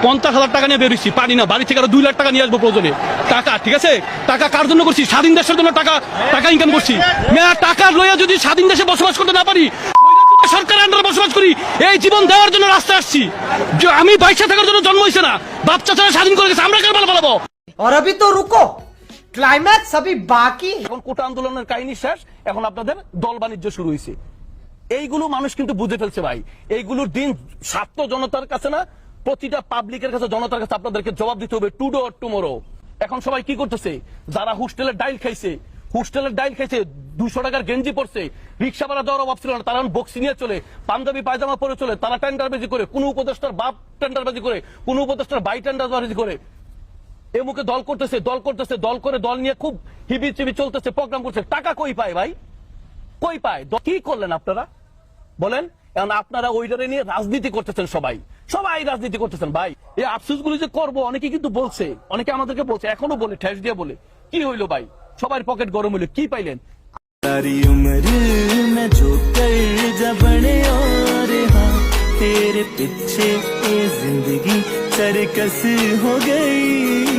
50,000 টাকা নিয়ে বেরোচ্ছি, পারি না, বাড়ি থেকে আরো 2 লাখ টাকা নিয়ে আসবো প্রয়োজনে। টাকা ঠিক আছে, টাকা কার জন্য করছি? স্বাধীন দেশের জন্য টাকা ইনকাম করছি। টাকা লইয়া যদি স্বাধীন দেশে বসবাস করতে না পারি, সরকারের আন্ডারে বসবাস করি, এই জীবন দেওয়ার জন্য রাস্তায় আসছি। আমি বাইশে থাকার জন্য জন্ম হয়েছে না, বাচ্চা ছাড়া স্বাধীন করে গেছে, আমরা কার ভালো বলাবো? और अभी तो रुको, क्लाइमैक्स अभी बाकी। এখন কোটা আন্দোলনের কাহিনী শেষ, এখন আপনাদের দল বাণিজ্য শুরু হয়েছে। এইগুলো মানুষ কিন্তু বুঝে ফেলছে ভাই। এইগুলোর দিন ছাত্র জনতার কাছে না, প্রতিটা পাবলিকের কাছে, জনতার কাছে আপনাদেরকে জবাব দিতে হবে, টুডে অর টুমরো। এখন সবাই কি করতেছে? যারা হোস্টেলের ডাইল খাইছে 200 টাকার গেঞ্জি পরছে, রিক্সা ভাড়া দেওয়ার অভাব ছিল না, তারা বক্সি নিয়ে চলে, পাঞ্জাবি পায়জামা পরে চলে, তারা টেন্ডারবাজি করে, কোন উপদেষ্টার বাপ টেন্ডারবাজি করে, কোন উপদেষ্টার ভাই টেন্ডারবাজি করে, এ মুখে দল করতেছে, দল করে দল নিয়ে খুব হিবি চিবি চলতেছে, প্রোগ্রাম করছে। টাকা কই পায় ভাই? কই পায়? কি করলেন আপনারা বলেন? এখন আপনারা ওইটারে নিয়ে রাজনীতি করতেছেন, সবাই রাজনীতি করতেছেন ভাই। এই আফসোস গুলো যে করবো, অনেকে কিন্তু বলছে, অনেকে আমাদেরকে বলছে, এখনো বলে, ঠেস দিয়ে বলে, কি হইলো ভাই? সবার পকেট গরম হইলো, কি পাইলেন? सारी उम्र में जो कर जबने और हाँ तेरे पीछे ये जिंदगी सरकस हो गई।